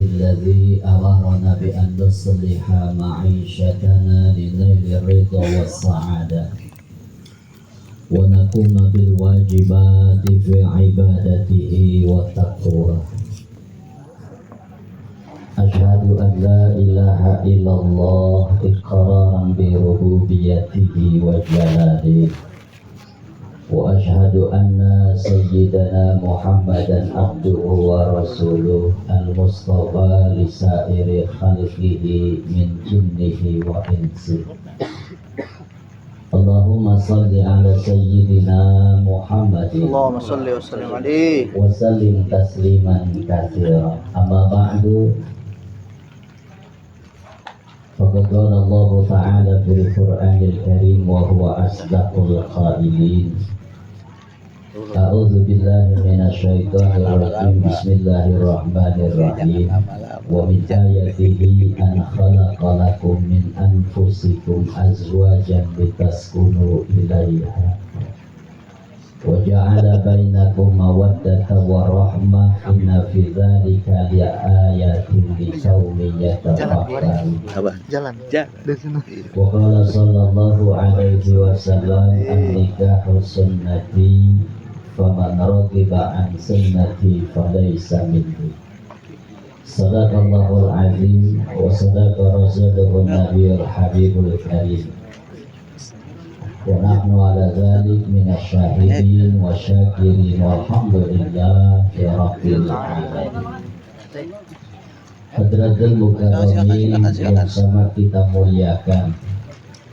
الذي أمرنا بأن نصلح معيشتنا لنيل الرضا والسعادة ونقوم بالواجبات في عبادته والتقوى. أشهد أن لا إله إلا الله إقرارا بربوبيته وجلاله، وأشهد أن سيدنا محمدا عبده ورسوله المصطفى لسائر خلقه من جنه وإنسه. اللهم صل على سيدنا محمد اللهم صل وسلم عليه وسلم تسليما كثيرا. أما بعد، فقد قال الله تعالى في القرآن الكريم وهو أصدق القائلين: أعوذ بالله من الشيطان الرجيم، بسم الله الرحمن الرحيم. ومن آياته أن خلق لكم من أنفسكم أزواجا لتسكنوا إليها وجعل بينكم مودة ورحمة إن في ذلك لآيات لقوم يتفكرون. وقال صلى الله عليه وسلم: النكاح سنتي فمن رغب عن سنتي فليس مني. صدق الله العظيم وصدق رسوله النبي الحبيب الكريم، ونحن على ذلك من الشاهدين والشاكرين والحمد لله رب العالمين. Hadratul Mukarramin yang sangat kita muliakan,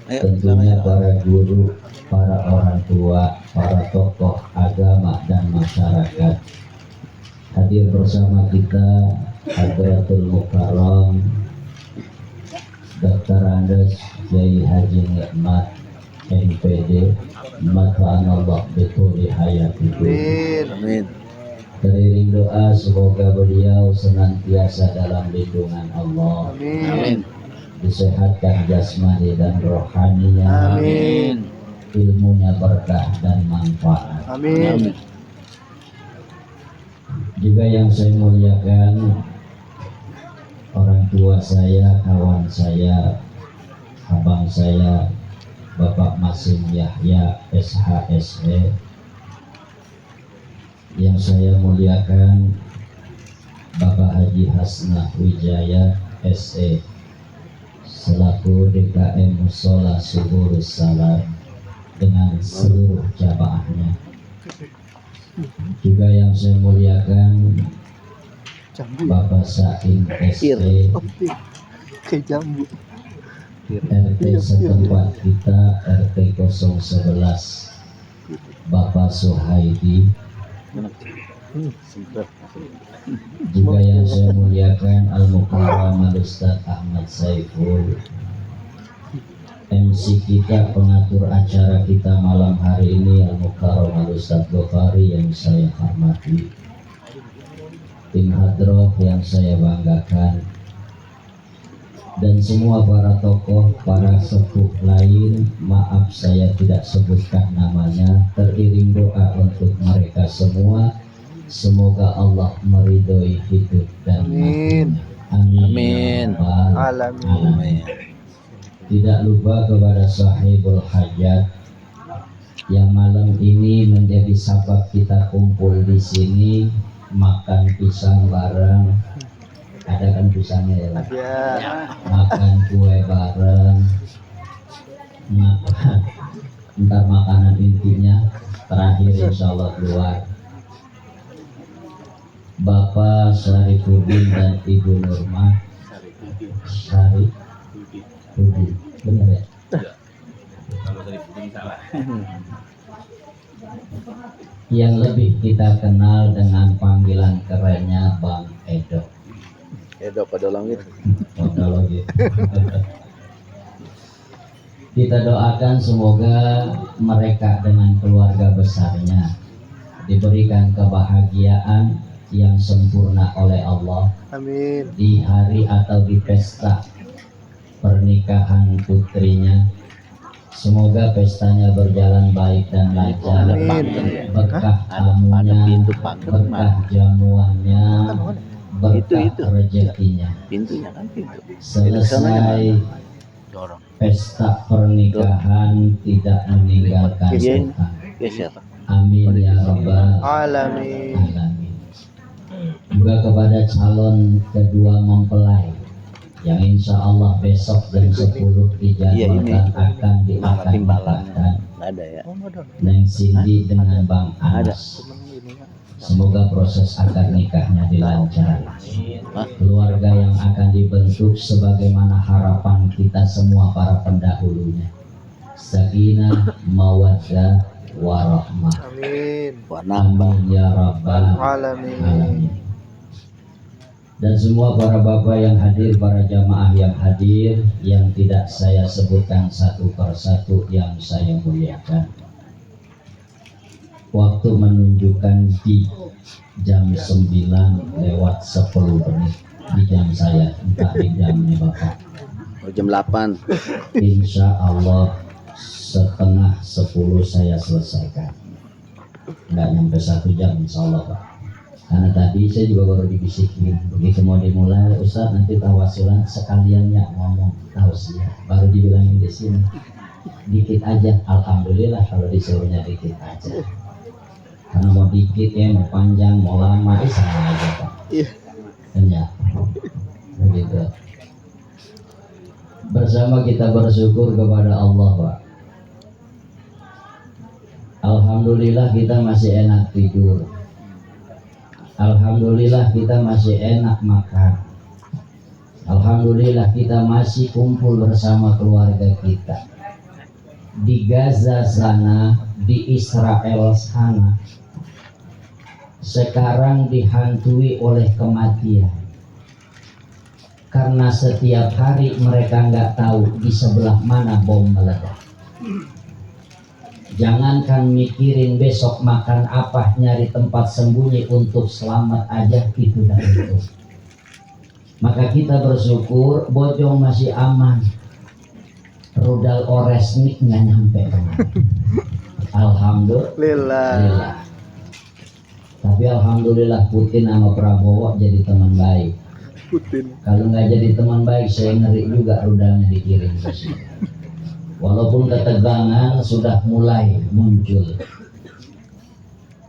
tentunya para guru, para orang tua, para tokoh agama dan masyarakat. Hadir bersama kita Hadratul Mukarram Dr. Andes Kiai Haji Nikmat MPD, mata'anallah bituli hayatiku. Amin. Teriring doa semoga beliau senantiasa dalam lindungan Allah. Amin. Disehatkan jasmani dan rohaninya. Amin. Ilmunya berkah dan manfaat. Amin. Juga yang saya muliakan, orang tua saya, kawan saya, abang saya, Bapak Masim Yahya SHSE. Yang saya muliakan Bapak Haji Hasnah Wijaya SE selaku DKM Musola Suburus Salam dengan seluruh jamaahnya. Juga yang saya muliakan Bapak Sain SE RT setempat kita, RT 011 Bapak Suhaidi. Juga yang saya muliakan Al-Mukarram Al-Ustaz Ahmad Saiful, MC kita, pengatur acara kita malam hari ini Al-Mukarram Al-Ustaz Bukhari yang saya hormati, tim hadroh yang saya banggakan, dan semua para tokoh, para sepuh lain. Maaf saya tidak sebutkan namanya. Teriring doa untuk mereka semua, semoga Allah meridhoi hidup dan matinya. Amin. Amin. Tidak lupa kepada sahibul hajat yang malam ini menjadi sabab kita kumpul di sini, makan pisang bareng. Ada kan pisangnya ya, Pak? Makan kue bareng, makan entar makanan intinya terakhir insya Allah keluar. Bapak Syarifuddin dan Ibu Nurma Syarifuddin, benar ya? Kalau Syarifuddin salah. Yang lebih kita kenal dengan panggilan kerennya Bang Edo. Edo pada langit. Kita doakan semoga mereka dengan keluarga besarnya diberikan kebahagiaan yang sempurna oleh Allah. Amin. Di hari atau di pesta pernikahan putrinya, semoga pestanya berjalan baik dan lancar. Berkah tamunya, berkah jamuannya, berkah Itu. rezekinya. Pintunya kan pintu. Selesai Dorong. pesta pernikahan tidak meninggalkan Iya. utang. Ya siapa? Amin ya rabbal Alamin. alamin. Juga kepada calon kedua mempelai yang insya Allah besok jam 10 dijadwalkan akan diakad-nikahkan Nggak ada ya? Neng Cindy dengan Bang Anas. Semoga proses akad nikahnya dilancarkan. Keluarga yang akan dibentuk sebagaimana harapan kita semua para pendahulunya. Sakinah, mawaddah, warahmah. Amin. Nambah. Amin ya rabbal Alamin. alamin. Dan semua para bapak yang hadir, para jamaah yang hadir, yang tidak saya sebutkan satu persatu yang saya muliakan. Waktu menunjukkan di jam 9:10 di jam saya, entah di jamnya bapak. Jam 8. Insya Allah setengah 10 saya selesaikan. Nggak nyampe 1 jam insya Allah Pak. Karena tadi saya juga baru dibisikin, begitu mau dimulai Ustaz nanti tawasulan sekalian ya ngomong tausiah, baru dibilangin di sini dikit aja. Alhamdulillah kalau disuruhnya dikit aja. Karena mau dikit ya, mau panjang, mau lama, sama aja Pak. Iya. Ya, begitu. Bersama kita bersyukur kepada Allah Pak. Alhamdulillah kita masih enak tidur. Alhamdulillah kita masih enak makan. Alhamdulillah kita masih kumpul bersama keluarga kita. Di Gaza sana, di Israel sana, sekarang dihantui oleh kematian. Karena setiap hari mereka nggak tahu di sebelah mana bom meledak. Jangankan mikirin besok makan apa, nyari tempat sembunyi untuk selamat aja itu dan itu. Maka kita bersyukur Bojong masih aman. Rudal Oresnik nggak nyampe kemana. Alhamdulillah. Tapi alhamdulillah Putin sama Prabowo jadi teman baik. Kalau nggak jadi teman baik saya ngeri juga rudalnya dikirim ke sini. Walaupun ketegangan sudah mulai muncul.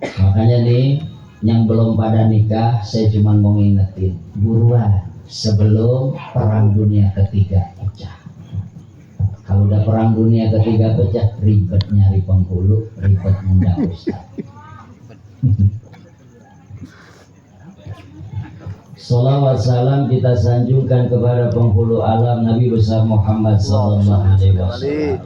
Makanya nih yang belum pada nikah saya cuma mau ngingetin, buruan sebelum perang dunia ketiga pecah. Kalau udah perang dunia ketiga pecah, ribet nyari penghulu, ribet ngundang ustaz. Salawat salam kita sanjungkan kepada penghulu alam Nabi besar Muhammad sallallahu alaihi wasallam.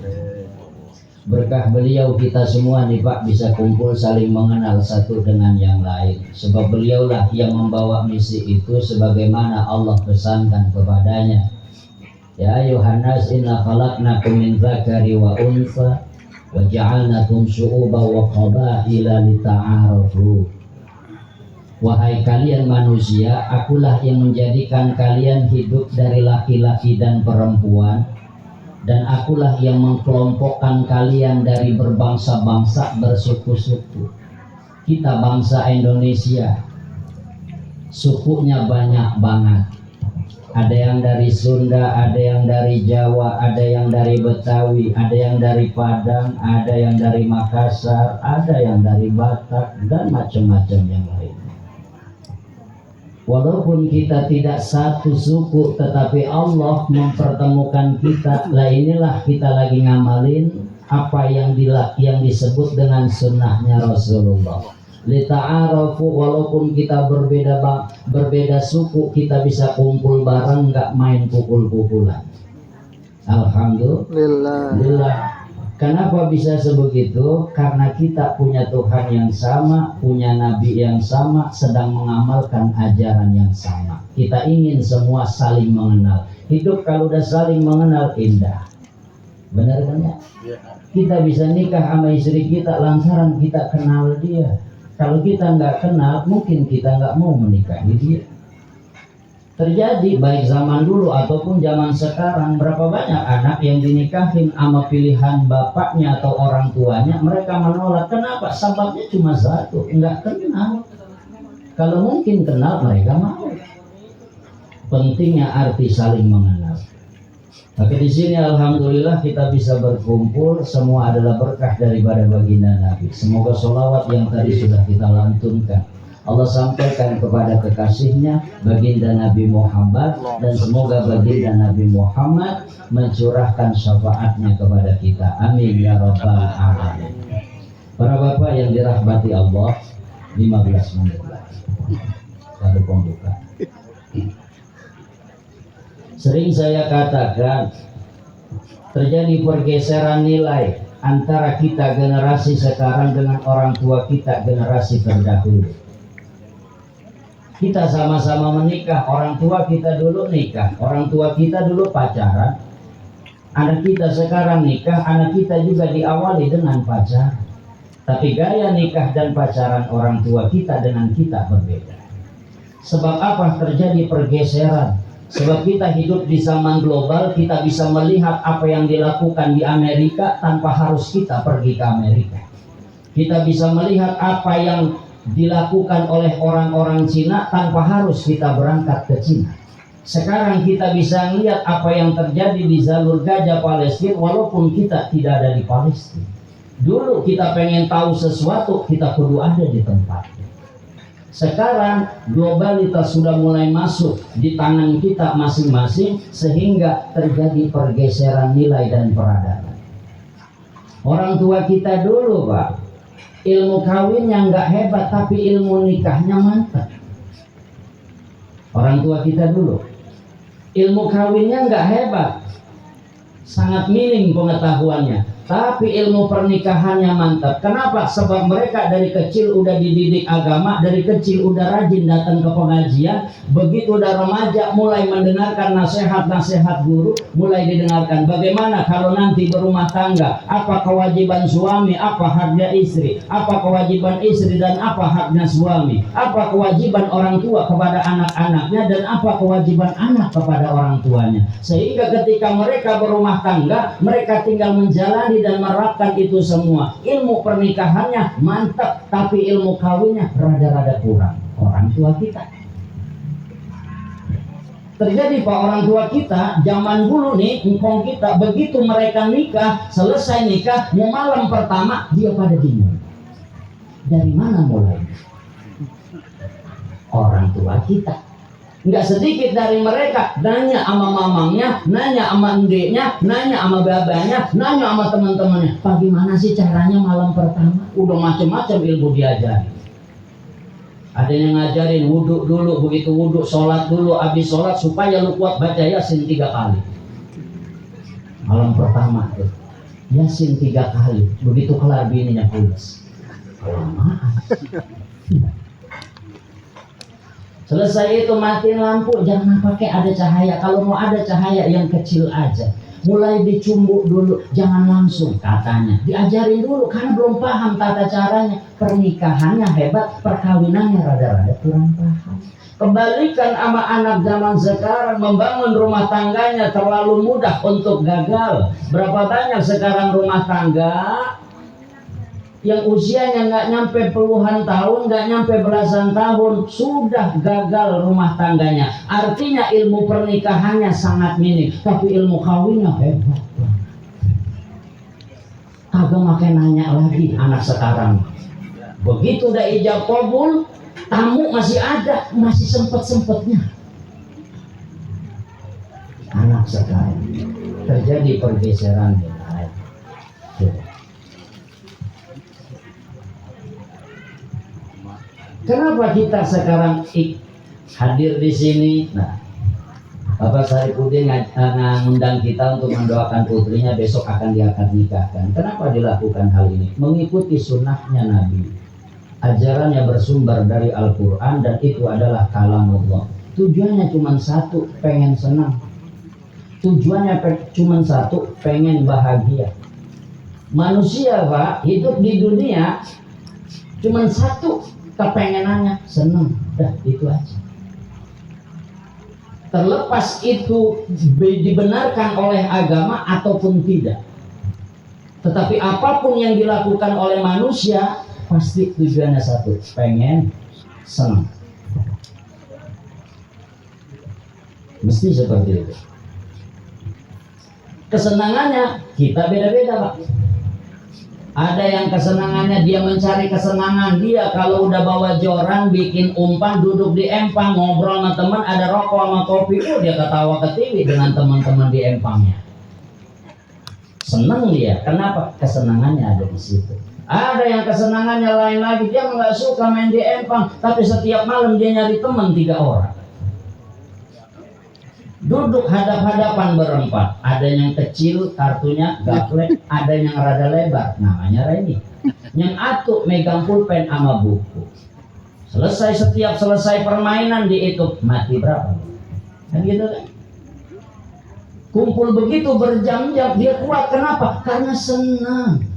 Berkah beliau kita semua nih Pak bisa kumpul saling mengenal satu dengan yang lain. Sebab beliaulah yang membawa misi itu sebagaimana Allah pesankan kepadanya. Ya ayuhannas inna khalaqnakum min dzakari wa untha wa ja'alnakum syu'uban wa qabaila lita'arafu. Wahai kalian manusia, akulah yang menjadikan kalian hidup dari laki-laki dan perempuan, dan akulah yang mengkelompokkan kalian dari berbangsa-bangsa, bersuku-suku. Kita bangsa Indonesia, sukunya banyak banget. Ada yang dari Sunda, ada yang dari Jawa, ada yang dari Betawi, ada yang dari Padang, ada yang dari Makassar, ada yang dari Batak, dan macam-macam yang lain. Walaupun kita tidak satu suku, tetapi Allah mempertemukan kita. Lah inilah kita lagi ngamalin apa yang disebut dengan sunnahnya Rasulullah. Lita'arafu, walaupun kita berbeda suku, kita bisa kumpul bareng, nggak main pukul-pukulan. Alhamdulillah. Kenapa bisa sebegitu? Karena kita punya Tuhan yang sama, punya Nabi yang sama, sedang mengamalkan ajaran yang sama. Kita ingin semua saling mengenal. Hidup kalau udah saling mengenal indah. Benar kan ya? Kita bisa nikah sama istri kita lantaran kita kenal dia. Kalau kita nggak kenal, mungkin kita nggak mau menikahi dia. Terjadi baik zaman dulu ataupun zaman sekarang, berapa banyak anak yang dinikahin sama pilihan bapaknya atau orang tuanya, mereka menolak. Kenapa? Sebabnya cuma satu, nggak kenal. Kalau mungkin kenal mereka mau. pentingnya arti saling mengenal. Tapi di sini alhamdulillah kita bisa berkumpul, semua adalah berkah daripada baginda Nabi. Semoga sholawat yang tadi sudah kita lantunkan Allah sampaikan kepada kekasihnya baginda Nabi Muhammad, dan semoga baginda Nabi Muhammad mencurahkan syafaatnya kepada kita. Amin ya rabbal alamin. Para bapak yang dirahmati Allah, 15 menit baru pembuka. Sering saya katakan terjadi pergeseran nilai antara kita generasi sekarang dengan orang tua kita generasi terdahulu. Kita sama-sama menikah, orang tua kita dulu nikah, orang tua kita dulu pacaran. Anak kita sekarang nikah, anak kita juga diawali dengan pacaran. Tapi gaya nikah dan pacaran orang tua kita dengan kita berbeda. Sebab apa terjadi pergeseran? Sebab kita hidup di zaman global, kita bisa melihat apa yang dilakukan di Amerika tanpa harus kita pergi ke Amerika. Kita bisa melihat apa yang dilakukan oleh orang-orang Cina tanpa harus kita berangkat ke Cina. Sekarang kita bisa melihat apa yang terjadi di jalur Gaza Palestina walaupun kita tidak ada di Palestina. Dulu kita pengen tahu sesuatu, kita kudu ada di tempatnya. Sekarang globalitas sudah mulai masuk di tangan kita masing-masing sehingga terjadi pergeseran nilai dan peradaban. Orang tua kita dulu, Pak, ilmu kawinnya nggak hebat tapi ilmu nikahnya mantap. Orang tua kita dulu ilmu kawinnya nggak hebat, sangat minim pengetahuannya, tapi ilmu pernikahannya mantap. Kenapa? Sebab mereka dari kecil udah dididik agama, dari kecil udah rajin datang ke pengajian. Begitu udah remaja mulai mendengarkan nasihat-nasihat guru, mulai didengarkan bagaimana kalau nanti berumah tangga, apa kewajiban suami, apa haknya istri, apa kewajiban istri dan apa haknya suami, apa kewajiban orang tua kepada anak-anaknya dan apa kewajiban anak kepada orang tuanya. Sehingga ketika mereka berumah tangga, mereka tinggal menjalani dan menerapkan itu semua. Ilmu pernikahannya mantap, tapi ilmu kawinnya rada-rada kurang. Orang tua kita terjadi, Pak, orang tua kita zaman dulu nih, engkong kita begitu mereka nikah, selesai nikah, mau malam pertama dia pada bingung. Dari mana mulai? Orang tua kita. Nggak sedikit dari mereka nanya sama mamangnya, nanya sama endeknya, nanya sama babanya, nanya sama teman-temannya, bagaimana sih caranya malam pertama? Udah macam-macam ilmu diajari. Ada yang ngajarin wudhu dulu, begitu wudhu sholat dulu, habis sholat supaya lu kuat baca Yasin 3 kali. Malam pertama tuh Yasin 3 kali, begitu kelar bininya pulas. Kelamaan. Selesai itu matiin lampu, jangan pakai ada cahaya. Kalau mau ada cahaya yang kecil aja. Mulai dicumbuk dulu, jangan langsung katanya. Diajarin dulu karena belum paham tata caranya. Pernikahannya hebat, perkawinannya rada-rada kurang paham. Kembalikan sama anak zaman sekarang, membangun rumah tangganya terlalu mudah untuk gagal. Berapa banyak sekarang rumah tangga yang usianya nggak nyampe puluhan tahun, nggak nyampe belasan tahun, sudah gagal rumah tangganya. Artinya ilmu pernikahannya sangat minim, tapi ilmu kawinnya hebat. Kagak makin nanya lagi anak sekarang. Begitu udah ijab kabul, tamu masih ada, masih sempet-sempetnya. Anak sekarang terjadi pergeseran nilai. Kenapa kita sekarang hadir di sini? Nah, Bapak Saripudin mengundang kita untuk mendoakan putrinya besok akan diakad nikahkan. Kenapa dilakukan hal ini? Mengikuti sunnahnya Nabi. Ajarannya bersumber dari Al-Quran dan itu adalah kalamullah. Tujuannya cuma satu, pengen senang. Tujuannya cuma satu, pengen bahagia. Manusia, Pak, hidup di dunia cuma satu, kepengenannya senang, dah itu aja. Terlepas itu dibenarkan oleh agama ataupun tidak, tetapi apapun yang dilakukan oleh manusia pasti tujuannya satu, pengen senang. Mesti seperti itu. Kesenangannya kita beda-beda, Pak. Ada yang kesenangannya dia mencari kesenangan dia kalau udah bawa joran, bikin umpan, duduk di empang, ngobrol sama teman, ada rokok sama kopi, dia ketawa ketiwi dengan teman-teman di empangnya. Seneng dia. Kenapa? Kesenangannya ada di situ. Ada yang kesenangannya lain lagi, dia nggak suka main di empang, tapi setiap malam dia nyari teman 3 orang. Duduk hadap-hadapan berempat. Ada yang kecil, kartunya gaplek, ada yang rada lebar, namanya Reni. Yang atuk megang pulpen sama buku. Setiap selesai permainan dihitung mati berapa. Kan gitu kan? Kumpul begitu berjam-jam, dia kuat. Kenapa? Karena senang.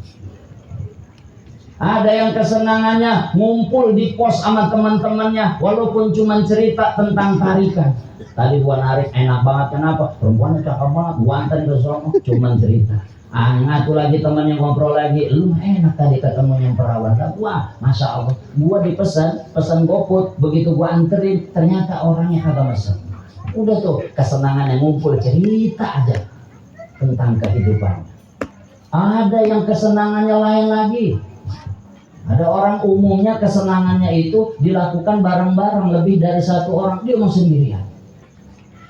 Ada yang kesenangannya ngumpul di pos sama teman-temannya, walaupun cuma cerita tentang tarikan. Tadi gua narik enak banget, kenapa? Perempuannya cakep banget, gua antar ke sono, cuma cerita. Ngatu lagi teman yang ngobrol lagi, lu enak tadi ketemu yang perawan. Wah, masya Allah, gua pesan GoFood, begitu gua anterin, ternyata orangnya kagak mesen. Udah tuh, kesenangan yang ngumpul cerita aja tentang kehidupan. Ada yang kesenangannya lain lagi. Ada orang umumnya kesenangannya itu dilakukan bareng-bareng, lebih dari 1 orang, dia mau sendirian.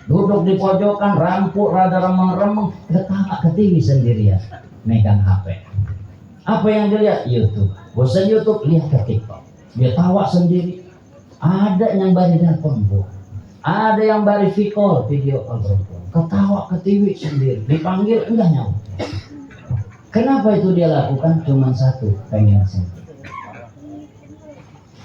Duduk di pojokan, rampuk, rada remeng-remeng, ketawa ketiwi sendirian, megang HP. Apa yang dilihat? YouTube. Bosan YouTube, lihat ke TikTok. Dia tawa sendiri. Ada yang bari telepon, ada yang bari video call perempuan. Ketawa ketiwi sendiri, dipanggil enggak nyawa. Kenapa itu dia lakukan? Cuma satu, pengen sendiri.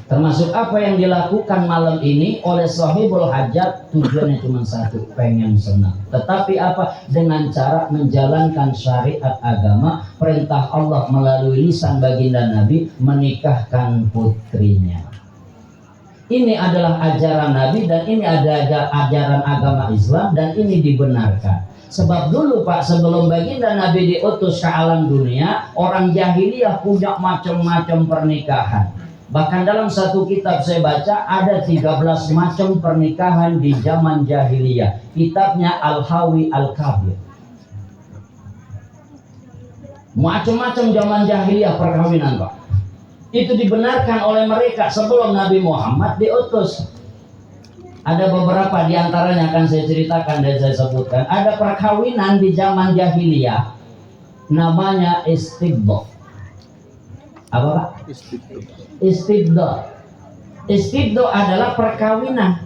Termasuk apa yang dilakukan malam ini oleh sahibul hajat, tujuannya cuma satu, pengen senang. Tetapi apa? Dengan cara menjalankan syariat agama, perintah Allah melalui lisan baginda Nabi, menikahkan putrinya. Ini adalah ajaran Nabi dan ini ada ajaran agama Islam dan ini dibenarkan. Sebab dulu Pak, sebelum baginda Nabi diutus ke alam dunia, orang jahiliyah punya macam-macam pernikahan. Bahkan dalam satu kitab saya baca ada 13 macam pernikahan di zaman jahiliyah. Kitabnya Al-Hawi Al-Kabir. Macam-macam zaman jahiliyah perkawinan, Pak. Itu dibenarkan oleh mereka sebelum Nabi Muhammad diutus. Ada beberapa di antaranya akan saya ceritakan dan saya sebutkan. Ada perkawinan di zaman jahiliyah namanya istibdo. Apa Pak? Istibdo. Istibdo adalah perkawinan.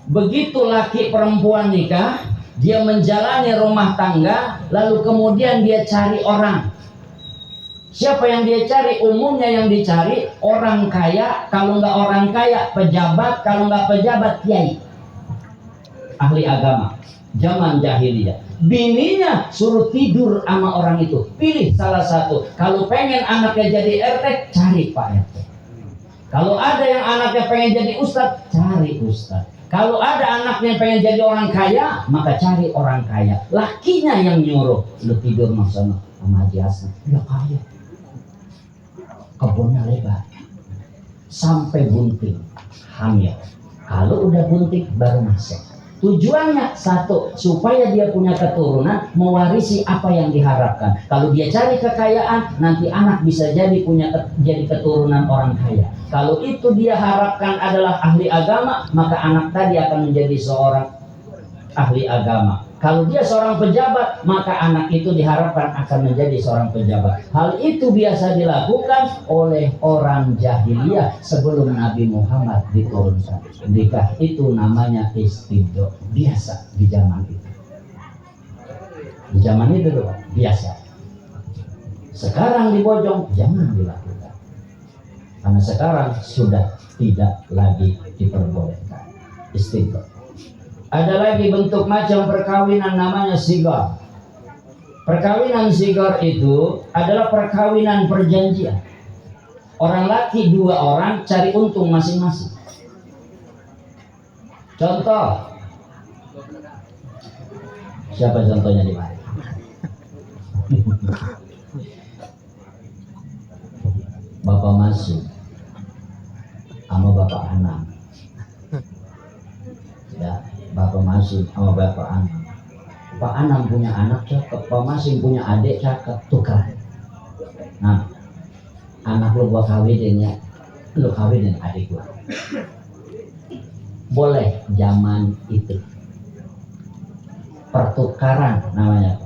Begitu laki perempuan nikah, dia menjalani rumah tangga, lalu kemudian dia cari orang. Siapa yang dia cari? Umumnya yang dicari orang kaya, kalau nggak orang kaya pejabat, kalau nggak pejabat kiai, ahli agama. Zaman jahiliyah, bininya suruh tidur sama orang itu, pilih salah satu. Kalau pengen anaknya jadi RT, cari Pak RT. Kalau ada yang anaknya pengen jadi ustadz, cari ustadz. Kalau ada anaknya pengen jadi orang kaya, maka cari orang kaya. Lakinya yang nyuruh, lu tidur sama Haji Hasan, dia kaya, kebunnya lebar, sampai bunting, hamil. Kalau udah bunting baru masuk. Tujuannya satu, supaya dia punya keturunan, mewarisi apa yang diharapkan. Kalau dia cari kekayaan, nanti anak bisa jadi jadi keturunan orang kaya. Kalau itu dia harapkan adalah ahli agama, maka anak tadi akan menjadi seorang ahli agama. Kalau dia seorang pejabat, maka anak itu diharapkan akan menjadi seorang pejabat. Hal itu biasa dilakukan oleh orang jahiliyah sebelum Nabi Muhammad diturunkan. Nikah itu namanya istibdo, biasa di zaman itu. Di zaman itu loh, biasa. Sekarang di Bojong jangan dilakukan, karena sekarang sudah tidak lagi diperbolehkan istibdo. Ada lagi bentuk macam perkawinan namanya sigar. Perkawinan sigar itu adalah perkawinan perjanjian. Orang laki 2 orang cari untung masing-masing. Contoh. Siapa contohnya di mana? Bapak Masuk sama Bapak Anam. Ya, Bapak Masuk Masim sama Bapak Anam. Pak Anam punya anak cakep, Pak Masim punya adik cakep, tukeran. Nah, anak lu gua kawinin ya, lu kawinin adik gua. Boleh zaman itu. Pertukaran namanya.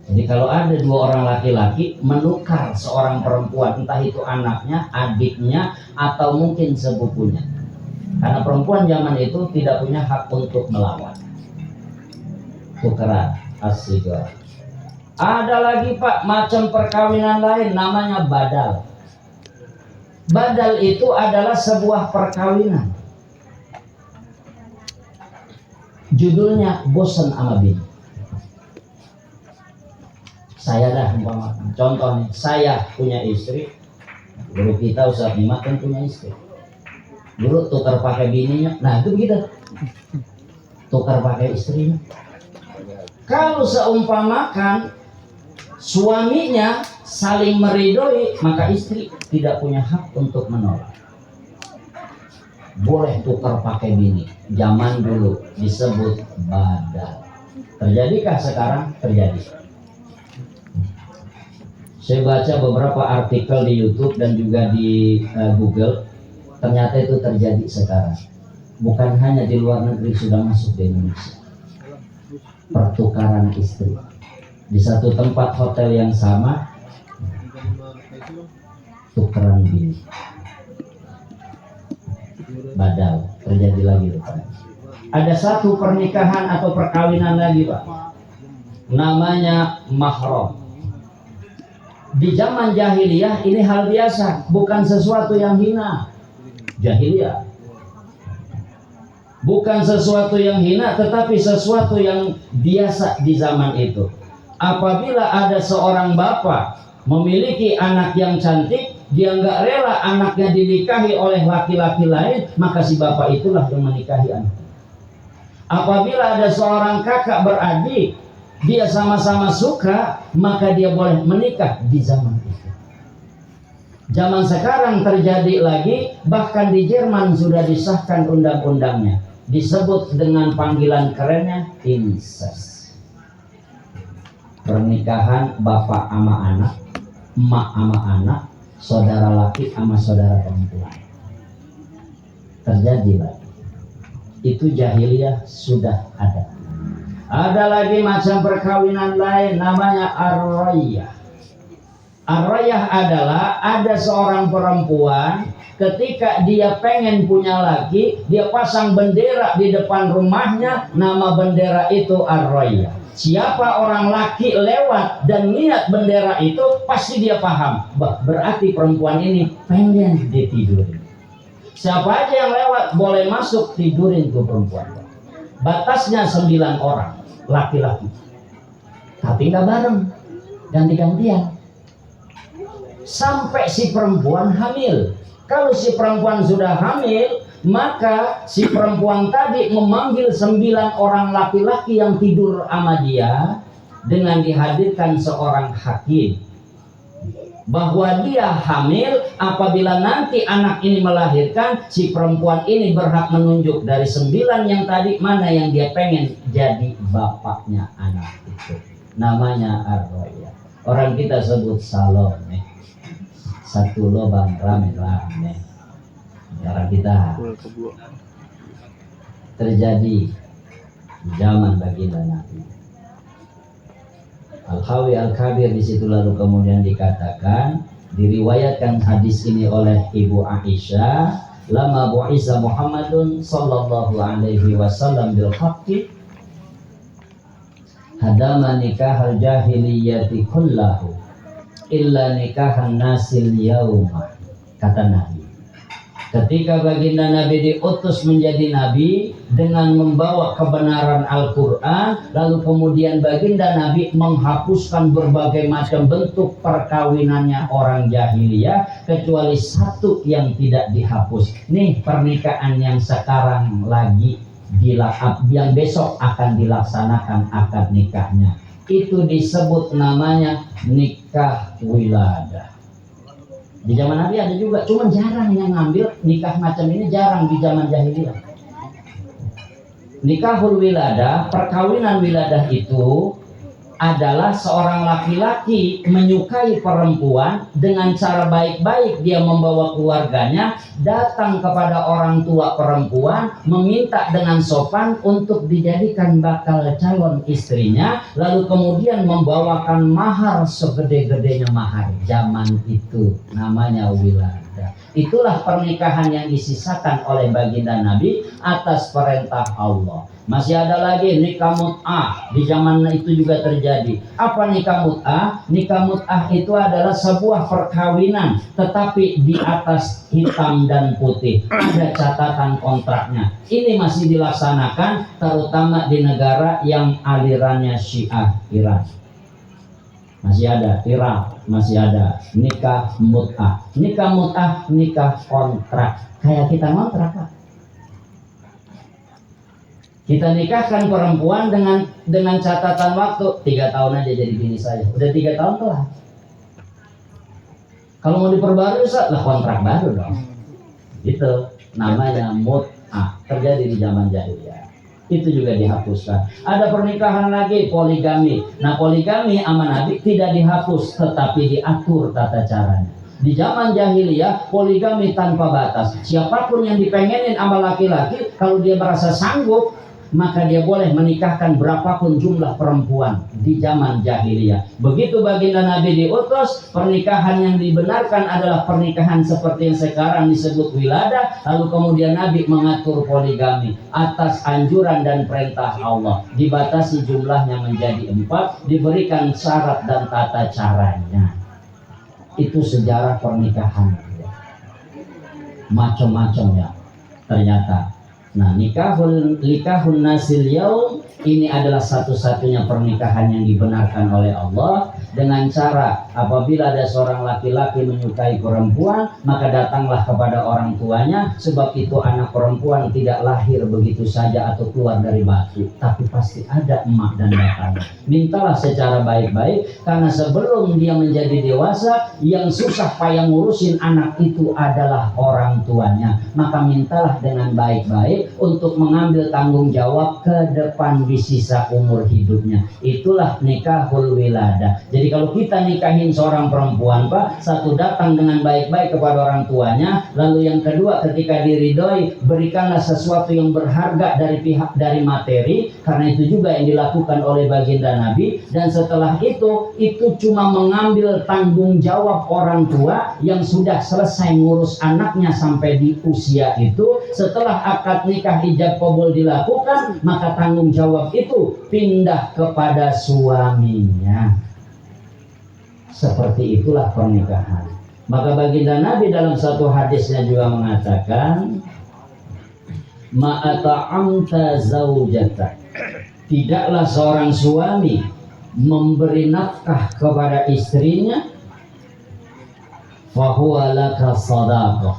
Jadi kalau ada dua orang laki-laki menukar seorang perempuan, entah itu anaknya, adiknya, atau mungkin sepupunya. Karena perempuan zaman itu tidak punya hak untuk melawan. Tukeran, asyik. Ada lagi Pak macam perkawinan lain namanya badal. Badal itu adalah sebuah perkawinan. Judulnya bosan sama bini. Saya dah umpamakan. Contoh nih, saya punya istri. Guru kita Ustaz Nimat kan punya istri. Dulu tukar pakai bininya. Nah itu begitu. Tukar pakai istrinya. Kalau seumpamakan suaminya saling meridoi, maka istri tidak punya hak untuk menolak. Boleh tukar pakai bini. Zaman dulu disebut badal. Terjadikah sekarang? Terjadi. Saya baca beberapa artikel di YouTube dan juga di Google. Ternyata itu terjadi sekarang. Bukan hanya di luar negeri, sudah masuk di Indonesia. Pertukaran istri. Di satu tempat hotel yang sama, tukeran bini. Badal. Terjadi lagi Pak. Ada satu pernikahan atau perkawinan lagi Pak. Namanya mahram. Di zaman jahiliyah ini hal biasa, bukan sesuatu yang hina. Jahiliyah bukan sesuatu yang hina, tetapi sesuatu yang biasa di zaman itu. Apabila ada seorang bapak memiliki anak yang cantik, dia nggak rela anaknya dinikahi oleh laki-laki lain, maka si bapak itulah yang menikahi anak. Apabila ada seorang kakak beradik, dia sama-sama suka, maka dia boleh menikah di zaman itu. Zaman sekarang terjadi lagi, bahkan di Jerman sudah disahkan undang-undangnya. Disebut dengan panggilan kerennya incest. Pernikahan bapak sama anak, emak sama anak, saudara laki sama saudara perempuan. Terjadi lagi. Itu jahiliyah sudah ada. Ada lagi macam perkawinan lain namanya ar-rayah. Ar-rayah adalah ada seorang perempuan ketika dia pengen punya laki, dia pasang bendera di depan rumahnya, nama bendera itu ar-rayah. Siapa orang laki lewat dan lihat bendera itu, pasti dia paham, berarti perempuan ini pengen ditidurin. Siapa aja yang lewat boleh masuk tidurin tuh perempuan. Batasnya 9 orang laki-laki, tapi nggak bareng, ganti-gantian sampai si perempuan hamil. Kalau si perempuan sudah hamil, maka si perempuan tadi memanggil 9 orang laki-laki yang tidur sama dia dengan dihadirkan seorang hakim bahwa dia hamil. Apabila nanti anak ini melahirkan, si perempuan ini berhak menunjuk dari 9 yang tadi mana yang dia pengen jadi bapaknya anak itu. Namanya ar-rayah. Orang kita sebut salome. Satu lubang rame-rame. Orang kita terjadi zaman baginda Nabi. Al-Hawi Al-Kabir di situ lalu kemudian dikatakan, diriwayatkan hadis ini oleh Ibu Aisyah, lama bu'isa Muhammadun sallallahu alaihi wasallam bil haqqi hadama nikahal jahiliyati kullahu illa nikahan nasil yauma. Kata Nabi, ketika baginda Nabi diutus menjadi Nabi dengan membawa kebenaran Al-Quran, lalu kemudian baginda Nabi menghapuskan berbagai macam bentuk perkawinannya orang jahiliyah, kecuali satu yang tidak dihapus. Nih pernikahan yang sekarang lagi yang besok akan dilaksanakan akad nikahnya, itu disebut namanya nikah wiladah. Di zaman Nabi ada juga, cuman jarang yang ngambil nikah macam ini, jarang di zaman jahiliyah. Nikahul wiladah, perkawinan wiladah itu adalah seorang laki-laki menyukai perempuan dengan cara baik-baik, dia membawa keluarganya datang kepada orang tua perempuan meminta dengan sopan untuk dijadikan bakal calon istrinya, lalu kemudian membawakan mahar segede-gedenya mahar. Zaman itu namanya wiladah. Itulah pernikahan yang disisakan oleh baginda Nabi atas perintah Allah. Masih ada lagi nikah mut'ah, di zaman itu juga terjadi. Apa nikah mut'ah? Nikah mut'ah itu adalah sebuah perkawinan, tetapi di atas hitam dan putih ada catatan kontraknya. Ini masih dilaksanakan terutama di negara yang alirannya Syiah, Iran. Masih ada Irak, masih ada nikah mut'ah. Nikah mut'ah, nikah kontrak. Kayak kita kontrak, Pak. Kita nikahkan perempuan dengan catatan waktu 3 tahun aja jadi bini saya. Udah 3 tahun telah. Kalau mau diperbarui, lah kontrak baru dong. Itu namanya mut'ah. Terjadi di zaman jahiliyah. Itu juga dihapuskan. Ada pernikahan lagi, poligami. Nah, poligami sama Nabi tidak dihapus, tetapi diatur tata caranya. Di zaman jahiliyah, poligami tanpa batas. Siapapun yang dipengenin sama laki-laki, kalau dia merasa sanggup, maka dia boleh menikahkan berapapun jumlah perempuan di zaman jahiliyah. Begitu baginda Nabi diutus, pernikahan yang dibenarkan adalah pernikahan seperti yang sekarang disebut wiladah. Lalu kemudian Nabi mengatur poligami atas anjuran dan perintah Allah. Dibatasi jumlahnya menjadi 4, diberikan syarat dan tata caranya. Itu sejarah pernikahan. Macam-macam ya ternyata. Nah, nikahun nasil yaum ini adalah satu-satunya pernikahan yang dibenarkan oleh Allah dengan cara apabila ada seorang laki-laki menyukai perempuan, maka datanglah kepada orang tuanya, sebab itu anak perempuan tidak lahir begitu saja atau keluar dari batu, tapi pasti ada emak dan bapaknya. Mintalah secara baik-baik, karena sebelum dia menjadi dewasa, yang susah payah ngurusin anak itu adalah orang tuanya. Maka mintalah dengan baik-baik untuk mengambil tanggung jawab ke depan di sisa umur hidupnya. Itulah nikahul wiladah. Jadi kalau kita nikahin seorang perempuan, Pak, satu, datang dengan baik-baik kepada orang tuanya, lalu yang kedua, ketika diridhoi, berikanlah sesuatu yang berharga dari materi, karena itu juga yang dilakukan oleh baginda Nabi. Dan setelah itu cuma mengambil tanggung jawab orang tua yang sudah selesai ngurus anaknya sampai di usia itu. Setelah akad nikah ijab qabul dilakukan, maka tanggung jawab itu pindah kepada suaminya. Seperti itulah pernikahan. Maka baginda Nabi dalam satu hadisnya juga mengatakan, ma'ata'amta zaujata, tidaklah seorang suami memberi nafkah kepada istrinya, fahuwa laka sadaqah,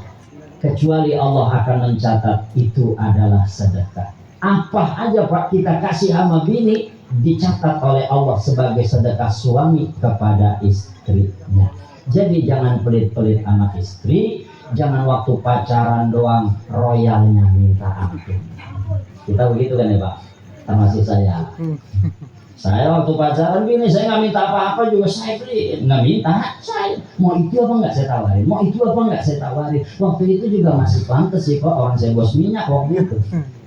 kecuali Allah akan mencatat itu adalah sedekah. Apa aja Pak kita kasih sama bini, dicatat oleh Allah sebagai sedekah suami kepada istrinya. Jadi jangan pelit-pelit sama istri, jangan waktu pacaran doang royalnya minta ampun. Kita begitu kan ya Pak, termasuk saya. Saya waktu pacaran gini, saya nggak minta apa-apa juga saya beli, nggak minta. Saya mau itu apa nggak saya tawarin, mau itu apa nggak saya tawarin. Waktu itu juga masih pantas sih Pak, orang saya bos minyak waktu itu,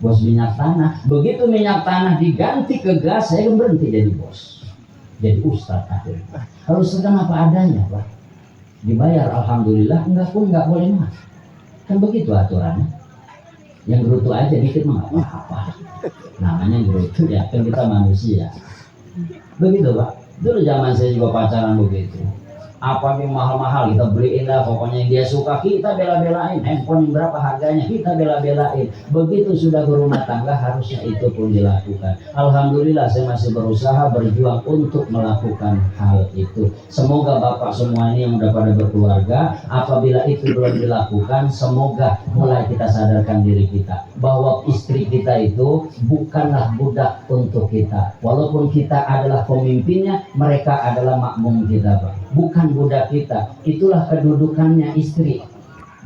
bos minyak tanah. Begitu minyak tanah diganti ke gas, saya berhenti jadi bos, jadi ustadz akhirnya. Harus sedang apa adanya Pak, dibayar alhamdulillah, enggak pun nggak boleh mah. Kan begitu aturannya. Yang gerutu aja dikit mah nggak apa-apa. Namanya gerutu ya, kan kita manusia. Begitu Pak, dulu zaman saya juga pacaran begitu. Apa yang mahal-mahal kita beliin lah, pokoknya yang dia suka kita bela-belain. Handphone yang berapa harganya kita bela-belain. Begitu sudah berumah tangga harusnya itu pun dilakukan. Alhamdulillah saya masih berusaha berjuang untuk melakukan hal itu. Semoga Bapak semua ini yang udah pada berkeluarga, apabila itu belum dilakukan, semoga mulai kita sadarkan diri kita bahwa istri kita itu bukanlah budak untuk kita. Walaupun kita adalah pemimpinnya, mereka adalah makmum kita Pak, bukan budak kita. Itulah kedudukannya istri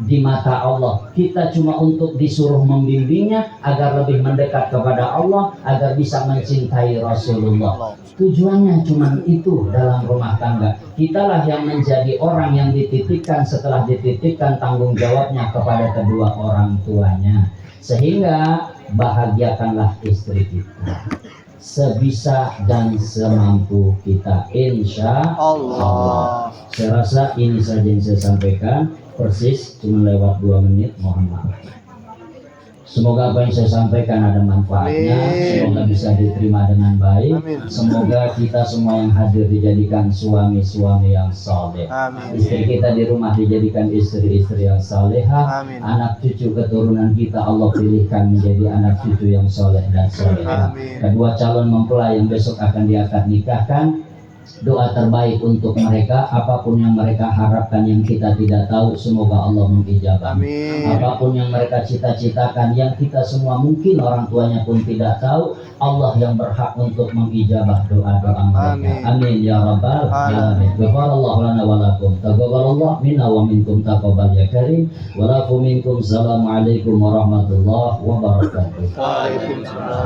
di mata Allah. Kita cuma untuk disuruh membimbingnya agar lebih mendekat kepada Allah, agar bisa mencintai Rasulullah. Tujuannya cuma itu dalam rumah tangga. Kitalah yang menjadi orang yang dititipkan, setelah dititipkan tanggung jawabnya kepada kedua orang tuanya. Sehingga bahagiakanlah istri kita sebisa dan semampu kita, insya Allah. Saya rasa ini saja yang saya sampaikan, persis cuma lewat 2 menit, mohon maaf. Semoga apa yang saya sampaikan ada manfaatnya. Amin. Semoga bisa diterima dengan baik. Amin. Semoga kita semua yang hadir dijadikan suami-suami yang saleh. Amin. Istri kita di rumah dijadikan istri-istri yang salehah. Amin. Anak cucu keturunan kita Allah pilihkan menjadi anak cucu yang soleh dan salehah. Amin. Kedua calon mempelai yang besok akan diakad nikahkan, doa terbaik untuk mereka, apapun yang mereka harapkan yang kita tidak tahu, semoga Allah mengijabah. Amin. Apapun yang mereka cita-citakan yang kita semua mungkin orang tuanya pun tidak tahu, Allah yang berhak untuk mengijabah doa-doa mereka. Amin ya rabbal alamin. Ghafarallahu lana wa lakum, taqabbalallahu minna wa minkum taqabbal ya karim. Wa lakum minkum. Assalamualaikum warahmatullahi wabarakatuh. Waalaikumsalam.